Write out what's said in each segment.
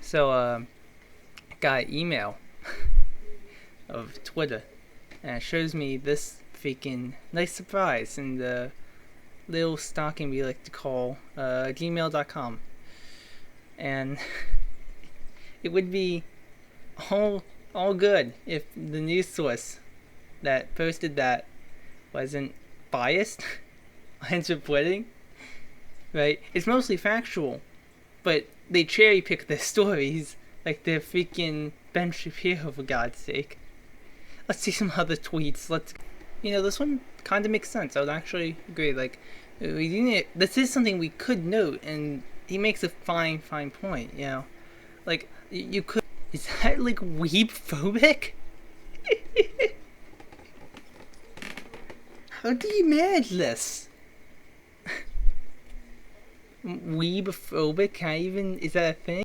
So, got an email of Twitter, and it shows me this freaking nice surprise in the little stocking we like to call gmail.com. And it would be all good if the news source that posted that wasn't biased on its reporting, right? It's mostly factual, but they cherry pick their stories like they're freaking Ben Shapiro, for God's sake. Let's see some other tweets. This one kind of makes sense. I would actually agree. This is something we could note, and he makes a fine point. You could. Is that like weeb phobic? How do you manage this? Weeb phobic? Is that a thing?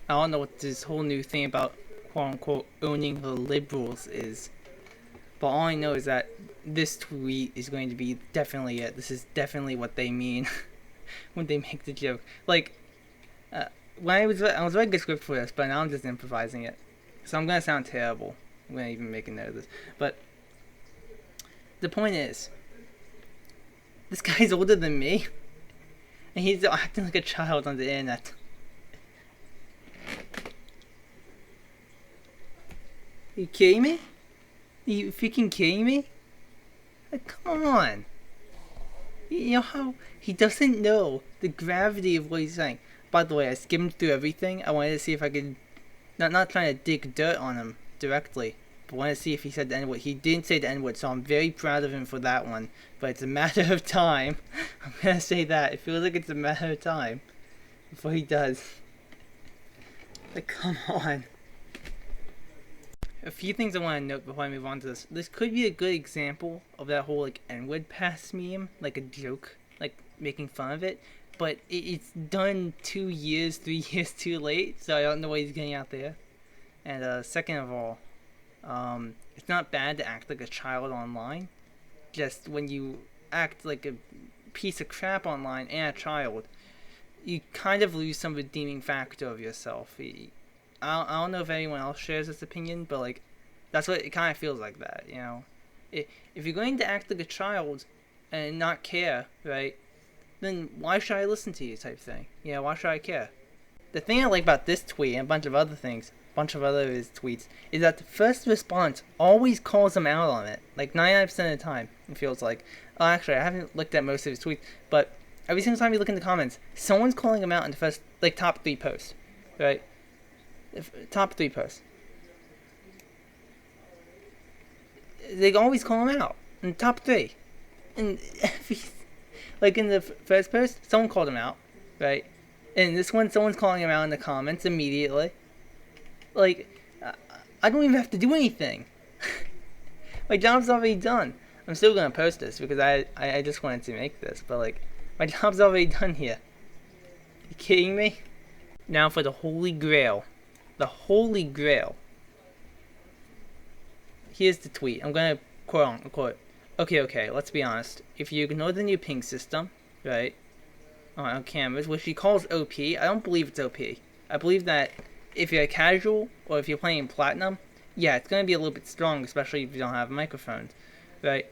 I don't know what this whole new thing about quote unquote owning the liberals is. But all I know is that this tweet is going to be definitely it. This is definitely what they mean when they make the joke. When I was writing a script for this, but now I'm just improvising it. So I'm gonna sound terrible. I'm gonna even make a note of this. But the point is, this guy's older than me, and he's acting like a child on the internet. You kidding me? You freaking kidding me? Come on. You know how he doesn't know the gravity of what he's saying. By the way, I skimmed through everything. I wanted to see if I could, not trying to dig dirt on him directly, but wanted to see if he said the N-word. He didn't say the N-word, so I'm very proud of him for that one. But it's a matter of time. I'm gonna say that. It feels like it's a matter of time before he does. Come on. A few things I want to note before I move on to this. This could be a good example of that whole N-word pass meme, like a joke, like making fun of it. But it's done 2 years, 3 years too late, so I don't know what he's getting out there. And second of all, it's not bad to act like a child online. Just when you act like a piece of crap online and a child, you kind of lose some redeeming factor of yourself. I don't know if anyone else shares this opinion, but that's what it kind of feels like that, you know. If you're going to act like a child and not care, right, then why should I listen to you type thing? Why should I care? The thing I like about this tweet and a bunch of other things, a bunch of other his tweets, is that the first response always calls him out on it. 99% of the time, it feels like. Oh, actually, I haven't looked at most of his tweets, but every single time you look in the comments, someone's calling him out in the first, top 3 posts, right? Top 3 posts. They always call him out in the top 3. And in the first post, someone called him out, right? And this one, someone's calling him out in the comments immediately. I don't even have to do anything. My job's already done. I'm still gonna post this because I just wanted to make this, but my job's already done here. You kidding me? Now for the Holy Grail. The Holy Grail. Here's the tweet. I'm gonna quote unquote. Okay, let's be honest. If you ignore the new ping system, right, on cameras, which he calls OP, I don't believe it's OP. I believe that if you're casual, or if you're playing Platinum, yeah, it's going to be a little bit strong, especially if you don't have microphones, right?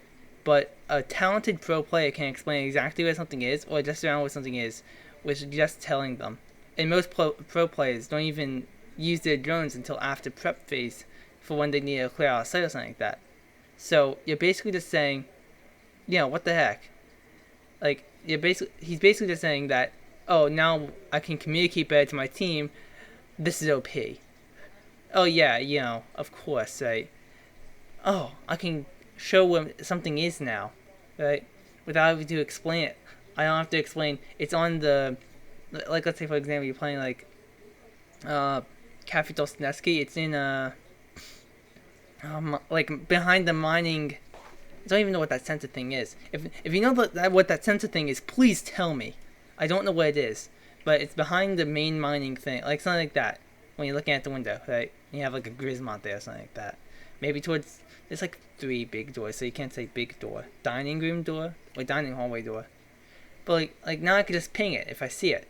But a talented pro player can explain exactly what something is, or just around what something is, with just telling them. And most pro players don't even use their drones until after prep phase for when they need to clear out a site or something like that. So you're basically just saying, what the heck? He's basically just saying that, oh, now I can communicate better to my team. This is OP. Oh yeah, of course, right? Oh, I can show what something is now, right? Without having to explain it. I don't have to explain. It's on the, let's say for example, you're playing Cafe Dostnesky. It's in behind the mining. I don't even know what that sensor thing is. If you know what that sensor thing is, please tell me. I don't know what it is, but it's behind the main mining thing, something like that. When you're looking at the window, right? And you have a Grismont there, or something like that. Maybe towards there's 3 big doors, so you can't say big door. Dining room door, or dining hallway door. But now I can just ping it if I see it.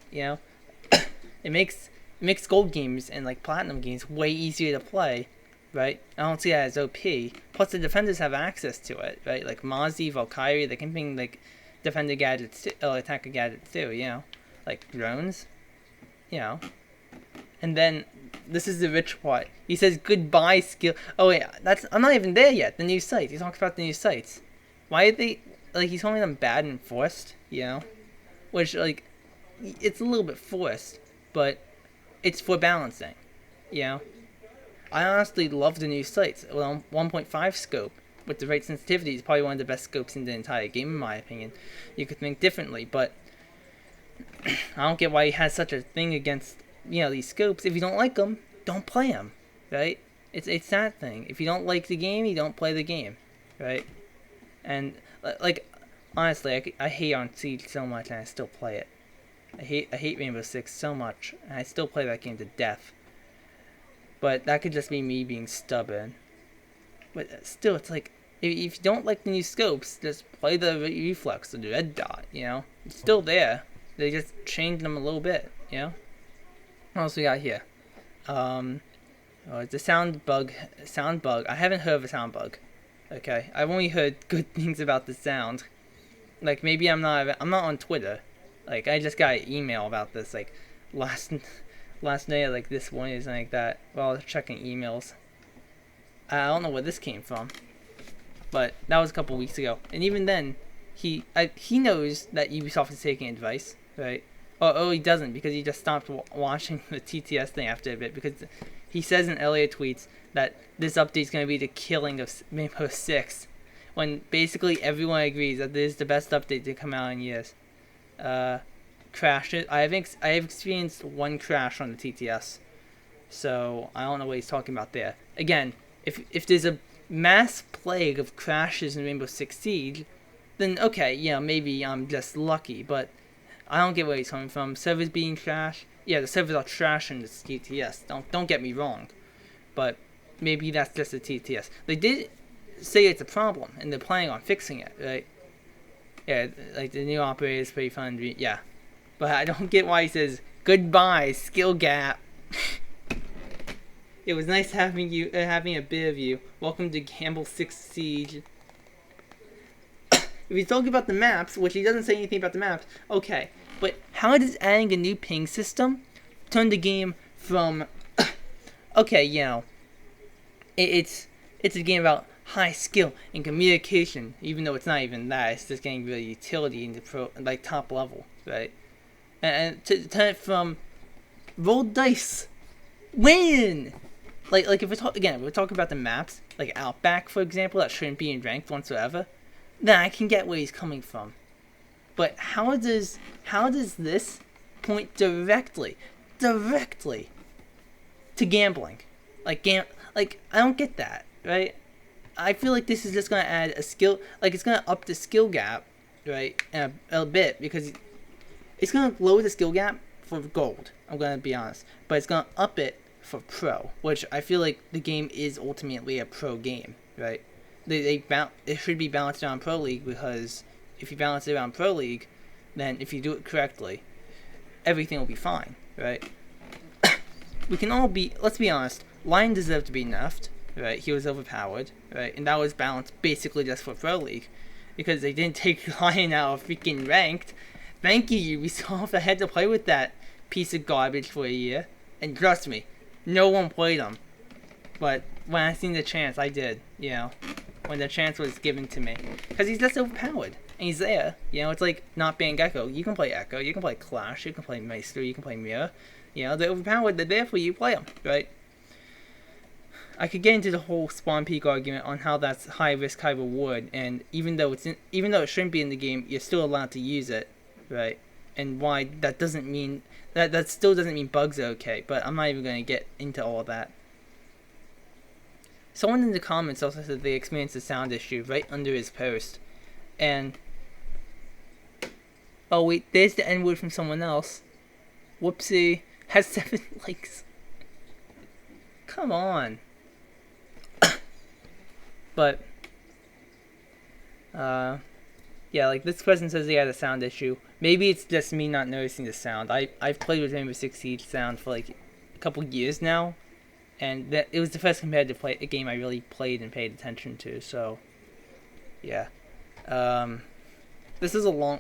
It makes makes gold games and like platinum games way easier to play, right? I don't see that as OP. Plus the defenders have access to it, right? Like Mozzie, Valkyrie, they can bring like defender gadgets, attacker gadgets too, you know, like drones, you know. And then this is the rich part. He says goodbye skill. Oh wait, I'm not even there yet. The new sites. He talks about the new sites. Why are they like he's calling them bad and forced? You know, which like it's a little bit forced, but it's for balancing. You know, I honestly love the new sights. Well, 1.5 scope with the right sensitivity is probably one of the best scopes in the entire game, in my opinion. You could think differently, but I don't get why he has such a thing against, you know, these scopes. If you don't like them, don't play them, right? It's that thing. If you don't like the game, you don't play the game, right? And like honestly, I hate On Siege so much, and I still play it. I hate Rainbow Six so much, and I still play that game to death. But that could just be me being stubborn. But still, it's like if you don't like the new scopes, just play the reflex or the red dot. You know, it's still there. They just changed them a little bit. You know. What else we got here? It's a sound bug. I haven't heard of a sound bug. Okay, I've only heard good things about the sound. Like maybe I'm not on Twitter. Like I just got an email about this like last night, like this morning or something like that. While I was checking emails. I don't know where this came from, but that was a couple weeks ago. And even then, he knows that Ubisoft is taking advice, right? Oh, he doesn't, because he just stopped watching the TTS thing after a bit, because he says in earlier tweets that this update is going to be the killing of Rainbow Six, when basically everyone agrees that this is the best update to come out in years. Crashes. I have experienced one crash on the TTS, so I don't know what he's talking about there. Again, if there's a mass plague of crashes in Rainbow Six Siege, then okay, yeah, maybe I'm just lucky, but I don't get where he's coming from. Servers being trash. Yeah, the servers are trash in the TTS. Don't get me wrong, but maybe that's just the TTS. They did say it's a problem, and they're planning on fixing it, right? Yeah, like the new operator is pretty fun. Yeah, but I don't get why he says goodbye skill gap. It was nice having a bit of you. Welcome to Rainbow Six Siege. If he's talking about the maps, which he doesn't say anything about the maps, okay. But how does adding a new ping system turn the game from okay, you know, it's a game about high skill and communication, even though it's not even that. It's just getting really utility in the top level, right? And to turn it from roll dice, win. Like if we're talking about the maps, like Outback, for example, that shouldn't be in ranked whatsoever, then I can get where he's coming from. But how does this point directly to gambling? Like I don't get that, right? I feel like this is just gonna add a skill, like it's gonna up the skill gap, right, a bit, because it's gonna lower the skill gap for gold. I'm gonna be honest, but it's gonna up it for pro, which I feel like the game is ultimately a pro game, right? It should be balanced around Pro League, because if you balance it around Pro League, then if you do it correctly, everything will be fine, right? We can all be, let's be honest, Lion deserved to be nerfed, right? He was overpowered, right? And that was balanced basically just for Pro League, because they didn't take Lion out of freaking ranked. Thank you, Ubisoft. I had to play with that piece of garbage for a year, and trust me, no one played him. But when I seen the chance, I did, you know, when the chance was given to me. Because he's just overpowered, and he's there. You know, it's like not being Echo. You can play Echo, you can play Clash, you can play Maester, you can play Mira. You know, they're overpowered, they're there for you, play them, right? I could get into the whole spawn peak argument on how that's high risk, high reward, and even though it shouldn't be in the game, you're still allowed to use it, right? And why that doesn't mean that still doesn't mean bugs are okay, but I'm not even going to get into all of that. Someone in the comments also said they experienced a sound issue right under his post, and oh wait, there's the N-word from someone else. Whoopsie, has 7 likes. Come on. But yeah, like this person says he had a sound issue. Maybe it's just me not noticing the sound. I've played with Rainbow Six Siege sound for like couple years now, and that it was the first competitive game I really played and paid attention to. So, yeah. Um, this is a long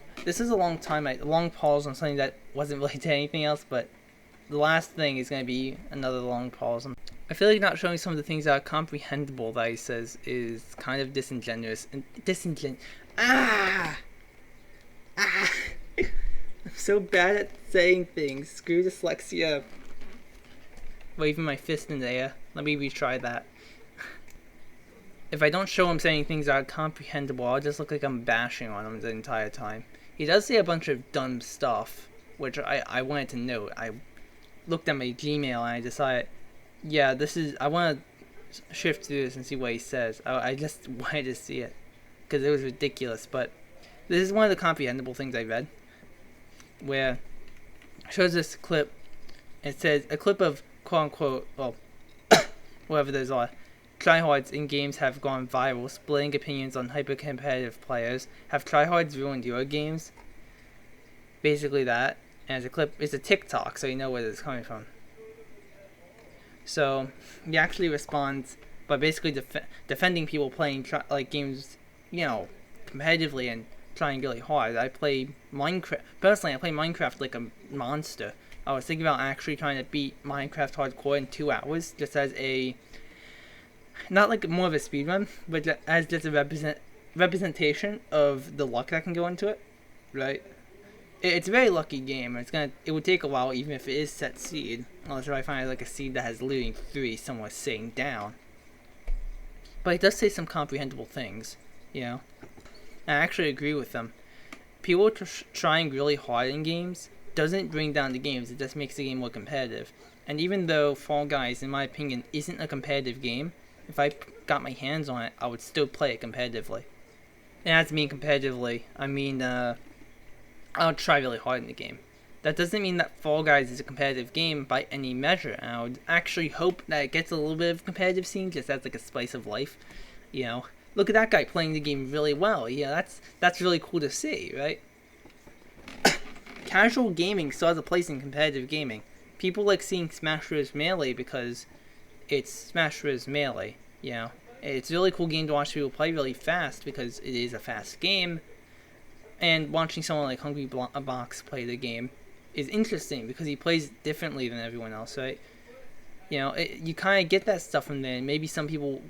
time, a long pause on something that wasn't related to anything else, but the last thing is going to be another long pause. I feel like not showing some of the things that are comprehensible that he says is kind of disingenuous. Ah! Ah! I'm so bad at saying things. Screw dyslexia. Waving my fist in the air. Let me retry that. If I don't show him saying things that are comprehensible, I'll just look like I'm bashing on him the entire time. He does say a bunch of dumb stuff, which I wanted to note. I looked at my Gmail and I decided, yeah, I want to shift through this and see what he says. I just wanted to see it because it was ridiculous. But this is one of the comprehensible things I read, where it shows this clip. It says a clip of quote unquote, well, whatever those are, tryhards in games have gone viral, splitting opinions on hyper-competitive players. Have tryhards ruined your games? Basically that. And it's a TikTok, so you know where it's coming from. So he actually responds by basically defending people playing games, competitively and trying really hard. I play Minecraft. Personally, I play Minecraft like a monster. I was thinking about actually trying to beat Minecraft hardcore in 2 hours, just as not like more of a speedrun, but as just a representation of the luck that can go into it, right? It's a very lucky game. It would take a while, even if it is set seed, unless I find like a seed that has looting 3 somewhere sitting down. But it does say some comprehensible things, And I actually agree with them. People trying really hard in games doesn't bring down the games. It just makes the game more competitive. And even though Fall Guys, in my opinion, isn't a competitive game, if I got my hands on it, I would still play it competitively. And as mean competitively, I mean I'll try really hard in the game. That doesn't mean that Fall Guys is a competitive game by any measure, and I would actually hope that it gets a little bit of competitive scene, just as like a spice of life. Look at that guy playing the game really well. That's really cool to see, right? Casual gaming still has a place in competitive gaming. People like seeing Smash Bros. Melee because it's Smash Bros. Melee. It's a really cool game to watch people play really fast because it is a fast game. And watching someone like Hungry Box play the game is interesting because he plays differently than everyone else, right? You kind of get that stuff from there. Maybe some people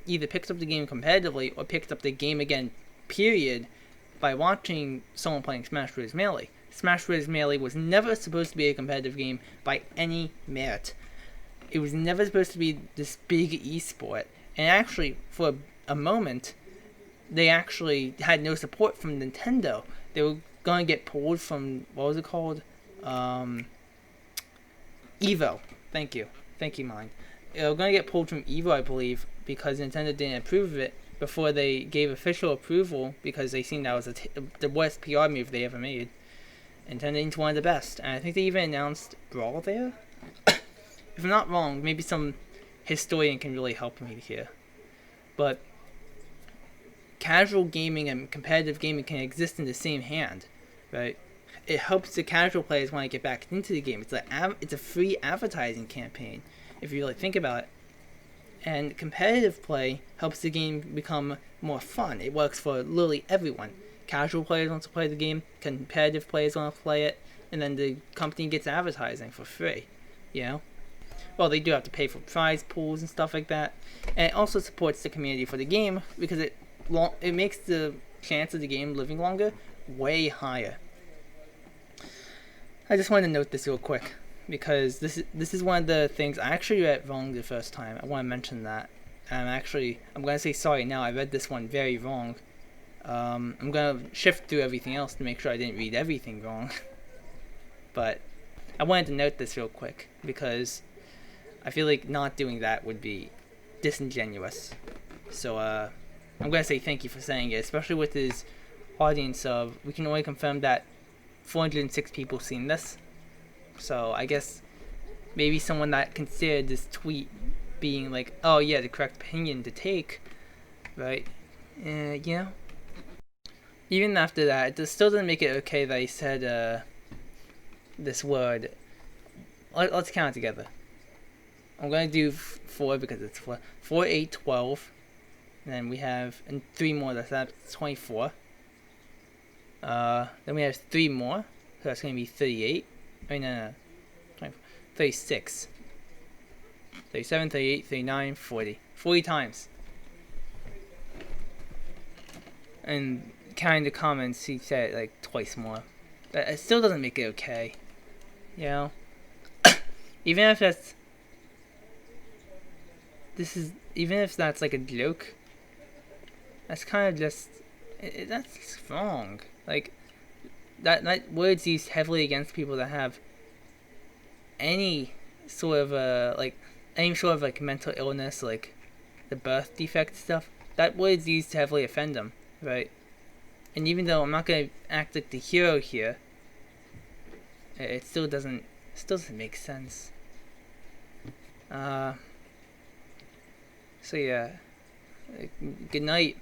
either picked up the game competitively or picked up the game again, period, by watching someone playing Smash Bros. Melee. Smash Bros. Melee was never supposed to be a competitive game by any merit. It was never supposed to be this big esport. And actually, for a moment, they actually had no support from Nintendo. They were going to get pulled from, what was it called? Evo. Thank you, Mind. They were going to get pulled from Evo, I believe, because Nintendo didn't approve of it before they gave official approval, because they seen that was the worst PR move they ever made. Nintendo's one of the best. And I think they even announced Brawl there? If I'm not wrong, maybe some historian can really help me here. But casual gaming and competitive gaming can exist in the same hand, right? It helps the casual players want to get back into the game. It's a free advertising campaign, if you really think about it. And competitive play helps the game become more fun. It works for literally everyone. Casual players want to play the game, competitive players want to play it, and then the company gets advertising for free, Well, they do have to pay for prize pools and stuff like that. And it also supports the community for the game because it makes the chance of the game living longer way higher. I just wanted to note this real quick because this is one of the things I actually read wrong the first time. I want to mention that. And I'm going to say sorry now. I read this one very wrong. I'm going to shift through everything else to make sure I didn't read everything wrong. But I wanted to note this real quick because I feel like not doing that would be disingenuous. So I'm going to say thank you for saying it, especially with his audience of, we can only confirm that 406 people seen this. So I guess maybe someone that considered this tweet being like, oh yeah, the correct opinion to take, right? Even after that, it still doesn't make it okay that he said this word. Let's count it together. I'm gonna do 4 because it's 4. 4, 8, 12. And then we have and 3 more. That's 24. Then we have 3 more. So that's gonna be 38. I mean, no, 24, 36. 37, 38, 39, 40. 40 times. And counting the comments, he said like twice more. That it still doesn't make it okay. You know? Even if that's... Even if that's like a joke, that's kind of just... that's wrong. Like, that word's used heavily against people that have any sort of mental illness, like the birth defect stuff. That word's used to heavily offend them, right? And even though I'm not gonna act like the hero here, it still doesn't make sense. So yeah, good night.